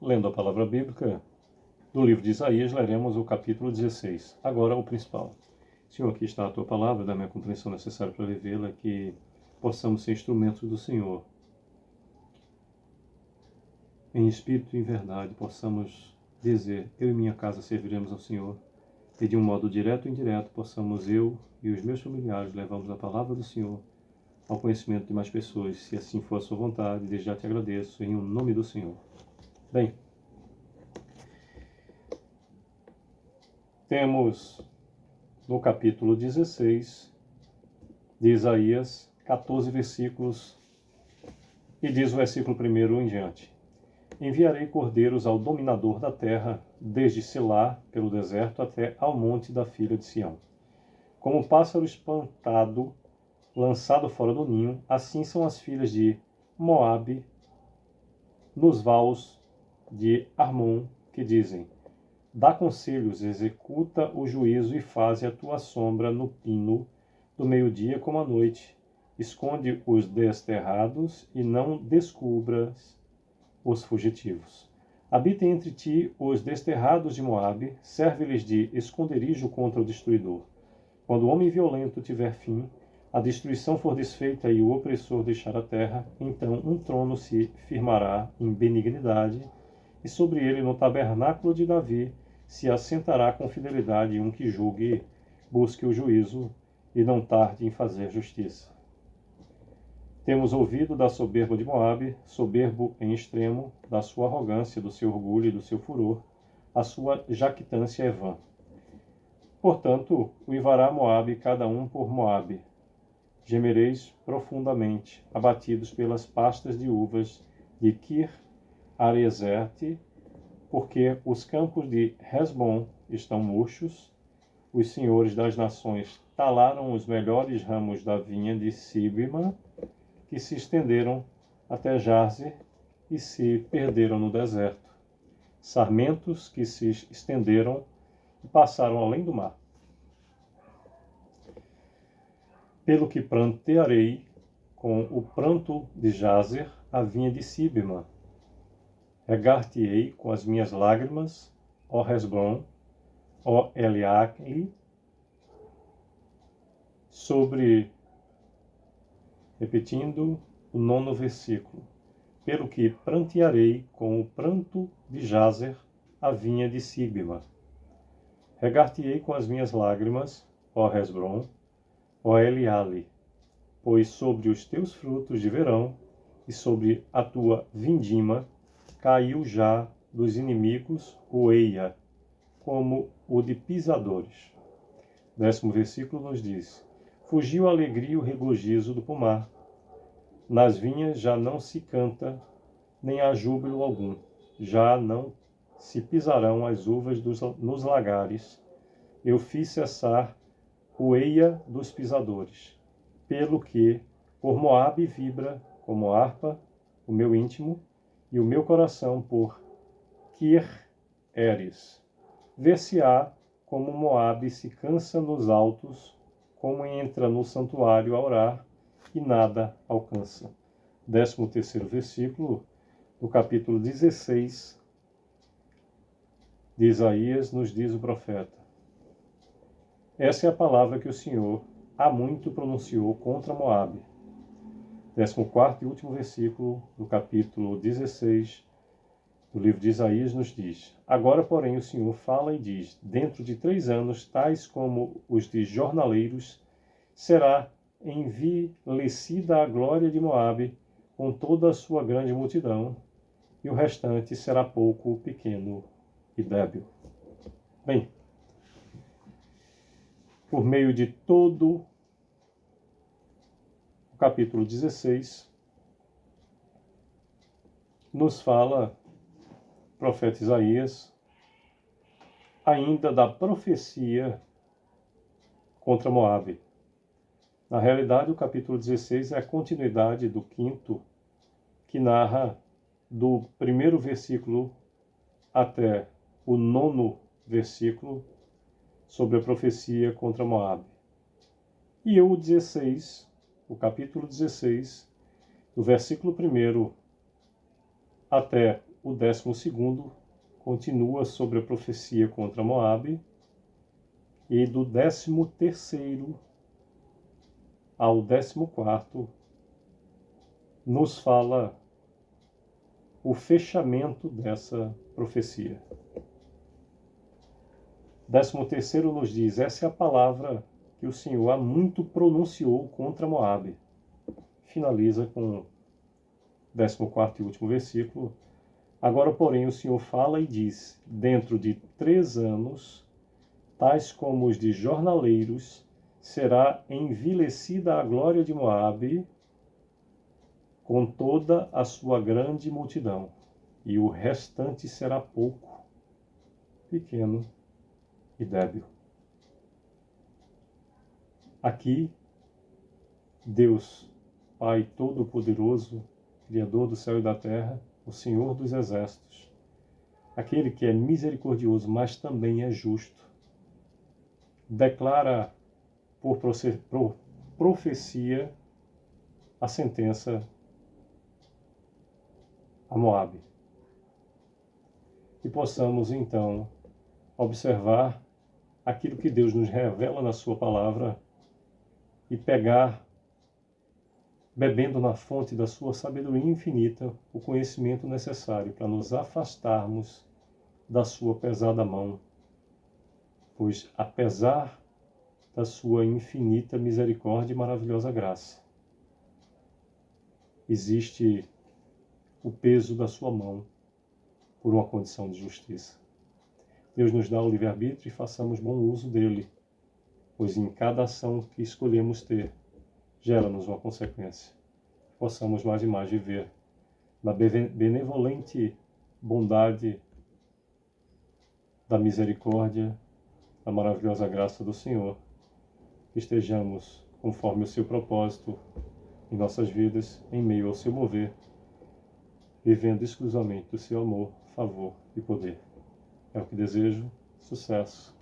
Lendo a palavra bíblica do livro de Isaías, leremos o capítulo 16. Agora o principal. Senhor, aqui está a tua palavra, da minha compreensão necessária para vivê-la, que possamos ser instrumentos do Senhor. Em espírito e em verdade, possamos dizer, eu e minha casa serviremos ao Senhor. E de um modo direto ou indireto, possamos eu e os meus familiares levarmos a palavra do Senhor ao conhecimento de mais pessoas. Se assim for a sua vontade, desde já te agradeço, em nome do Senhor. Bem, temos no capítulo 16 de Isaías 14 versículos e diz o versículo 1 em diante: Enviarei cordeiros ao dominador da terra, desde Selá, pelo deserto, até ao monte da filha de Sião. Como um pássaro espantado, lançado fora do ninho, assim são as filhas de Moabe nos vales de Armon, que dizem: Dá conselhos, executa o juízo e faze a tua sombra no pino do meio-dia como à noite. Esconde os desterrados e não descubras os fugitivos. Habitem entre ti os desterrados de Moabe, serve-lhes de esconderijo contra o destruidor. Quando o homem violento tiver fim, a destruição for desfeita e o opressor deixar a terra, então um trono se firmará em benignidade, e sobre ele, no tabernáculo de Davi, se assentará com fidelidade um que julgue, busque o juízo e não tarde em fazer justiça. Temos ouvido da soberba de Moabe, soberbo em extremo, da sua arrogância, do seu orgulho e do seu furor, a sua jactância é vã. Portanto, uivará Moabe cada um por Moabe. Gemereis profundamente, abatidos pelas pastas de uvas de Kir-Arezete, porque os campos de Hesbom estão murchos, os senhores das nações talaram os melhores ramos da vinha de Sibma, que se estenderam até Jazer e se perderam no deserto. Sarmentos que se estenderam e passaram além do mar. Pelo que prantearei com o pranto de Jazer a vinha de Sibma. Regar-te-ei com as minhas lágrimas, ó Hesbom, ó Eleale, repetindo o 9º versículo. Pelo que prantearei com o pranto de Jazer a vinha de Sibma. Regar-te-ei com as minhas lágrimas, ó Hesbom, ó Eleale, pois sobre os teus frutos de verão e sobre a tua vindima caiu já dos inimigos o eia, como o de pisadores. 10º versículo nos diz: Fugiu a alegria e o regozijo do pomar. Nas vinhas já não se canta, nem há júbilo algum. Já não se pisarão as uvas nos lagares. Eu fiz cessar o eia dos pisadores. Pelo que por Moabe vibra como harpa o meu íntimo, e o meu coração por Kir-Eres. Ver-se-á como Moabe se cansa nos altos, como entra no santuário a orar e nada alcança. 13º versículo do capítulo 16 de Isaías nos diz o profeta: Essa é a palavra que o Senhor há muito pronunciou contra Moabe. 14º e último versículo do capítulo 16 do livro de Isaías nos diz: Agora, porém, o Senhor fala e diz: Dentro de 3 anos, tais como os de jornaleiros, será envilecida a glória de Moabe com toda a sua grande multidão, e o restante será pouco, pequeno e débil. Bem, por meio de todo o capítulo 16, nos fala o profeta Isaías ainda da profecia contra Moabe. Na realidade, o capítulo 16 é a continuidade do 5º, que narra do 1º versículo até o 9º versículo sobre a profecia contra Moabe. E o capítulo 16, do versículo 1 até o 12º continua sobre a profecia contra Moabe, e do 13º ao 14º nos fala o fechamento dessa profecia. 13º nos diz: essa é a palavra que o Senhor há muito pronunciou contra Moabe. Finaliza com o 14º e último versículo. Agora, porém, o Senhor fala e diz: dentro de 3 anos, tais como os de jornaleiros, será envilecida a glória de Moabe com toda a sua grande multidão, e o restante será pouco, pequeno e débil. Aqui, Deus, Pai Todo-Poderoso, Criador do céu e da terra, o Senhor dos exércitos, aquele que é misericordioso, mas também é justo, declara por profecia a sentença a Moabe. E possamos, então, observar aquilo que Deus nos revela na sua palavra e pegar, bebendo na fonte da sua sabedoria infinita, o conhecimento necessário para nos afastarmos da sua pesada mão, pois apesar da sua infinita misericórdia e maravilhosa graça, existe o peso da sua mão por uma condição de justiça. Deus nos dá o livre-arbítrio e façamos bom uso dele, pois em cada ação que escolhemos ter, gera-nos uma consequência. Possamos mais e mais viver na benevolente bondade da misericórdia, da maravilhosa graça do Senhor, que estejamos conforme o seu propósito em nossas vidas, em meio ao seu mover, vivendo exclusivamente do seu amor, favor e poder. É o que desejo. Sucesso.